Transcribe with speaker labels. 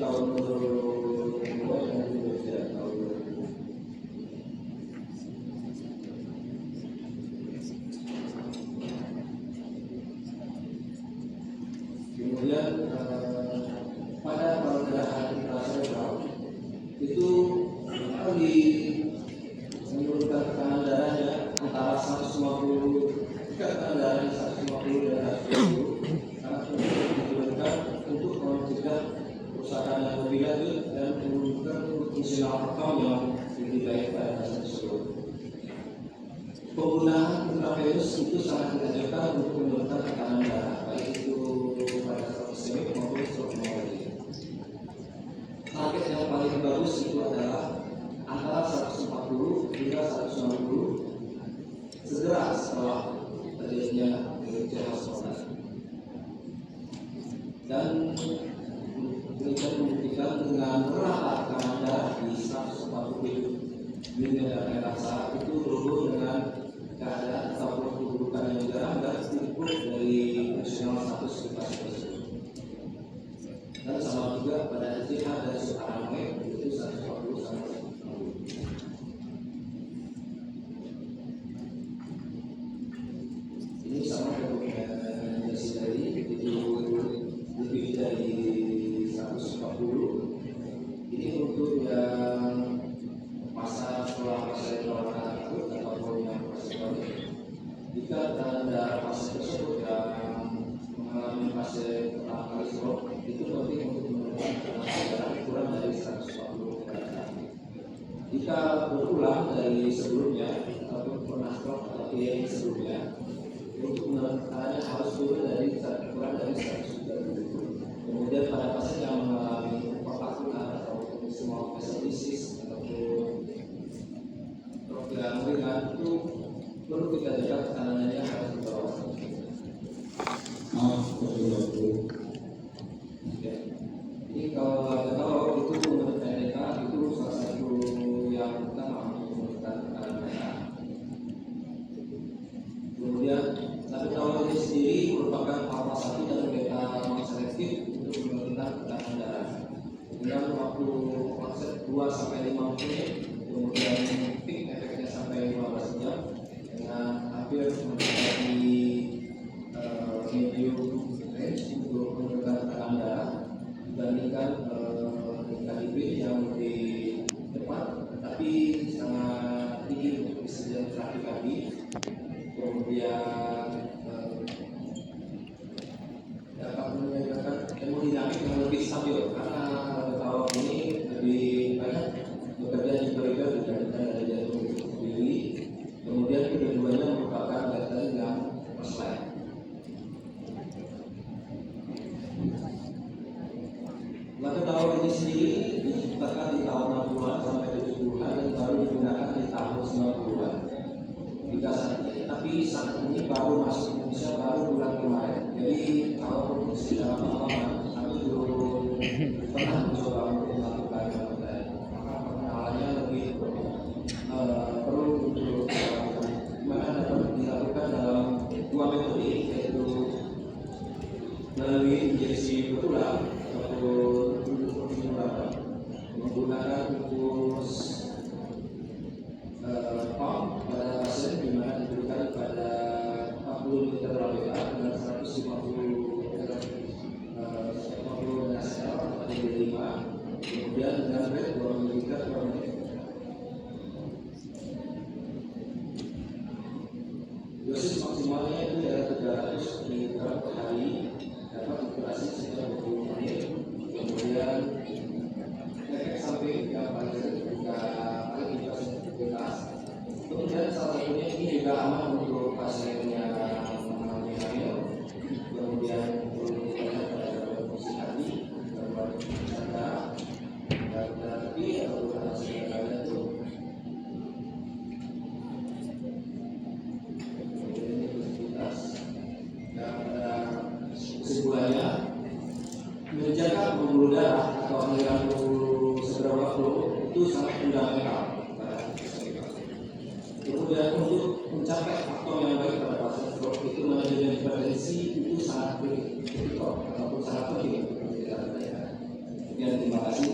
Speaker 1: tahun 2002 dan juga tahun 2000. Kemudian pada perbedaan internasional itu di menurunkan tekanan darahnya antara 150 tekanan darah 150 dan 120 sangat diturunkan untuk mencegah kerusakan yang lebih lanjut dan menunjukkan fungsional akal yang lebih baik pada pasien tersebut. Penggunaan intravenus itu sangat dianjurkan untuk menurunkan tekanan darah baik itu pada stroke iskemik maupun stroke pneumonia. Target yang paling bagus itu adalah antara 140 hingga 160 segera setelah terjadinya gejala spontan. Dan penelitian membuktikan dengan merata tekanan darah di 140 mm raksa itu berhubung dengan keadaan atau keburukan yang jarang dan sedikit dari fungsional status pasien tersebut. Dan sama juga pada SDH dan Sukarame itu 140 sampai 160. Ini sama rekomendasi dari itu lebih dari 140. Ini untuk yang masa setelah pasien perawatan akut ataupun yang pasien kronik. Jika tanda pasien tersebut yang mengalami fase pertama kali stroke itu penting untuk menurunkan tekanan darah kurang dari 140 derajat. Jika berulang dari sebelumnya ataupun pernah stroke atau PA sebelumnya, untuk menurunkan tekanannya harus turun dari kurang dari 130. Kemudian pada pasien yang mengalami patakulan atau semua veselisis ataupun stroke yang ringan itu perlu kita jaga tekanannya harus di bawah. Jadi kalau itu menurut NDK itu salah satu yang utama untuk menurunkan tekanan darah. Kemudian labetalol ini sendiri merupakan alfa 1 dan beta selektif untuk menurunkan tekanan darah dengan waktu onset 2-5 menit, kemudian peak efeknya sampai 15 jam dengan hampir mendekati medium range untuk menurunkan tekanan darah dibandingkan KDP yang lebih cepat tapi sangat tinggi untuk kesediaan terapi kaki. Kemudian dapat menyediakan hemodinamik yang lebih stabil karena kalau ini lebih banyak bekerja di perifer dibandingkan dari jantung itu sendiri. Kemudian kedua-duanya merupakan guideline yang first-line. Labetalol ini sendiri diciptakan di tahun 60-an sampai 70-an dan baru digunakan di tahun 90-an. Tapi saat ini baru masuk Indonesia baru bulan kemarin. Jadi kalau produksi dalam pengalaman kami belum pernah mencoba untuk melakukan maka pengenalannya lebih perlu untuk mana dapat dilakukan dalam dua metode yaitu melalui injeksi betulan ataupun menggunakan infus pump pada pasien di mana diberikan pada 40 liter labeta dengan 150 NaCl atau D5, kemudian dengan rate 2 ml per menit. Dosis maksimalnya itu adalah 300 ml per hari, dapat dikurasi setiap 20 menit. Kemudian efek samping yang paling sering juga paling dikasih. Kemudian salah satunya ini juga aman untuk pasien yang mengalami hamil. Kemudian untuk pada fungsi hati, gangguan darah, dan terapi atau hasil lainnya itu. Kemudian ini aktivitas. Dan pada kesimpulannya, menjaga pembuluh darah atau aliran pembuluh seberapa flow itu sangat fundamental. Kemudian untuk mencapai faktor yang baik pada pasien stroke itu manajemen hipertensi itu sangat kritikal ataupun sangat penting untuk kita. Sekian, terima kasih.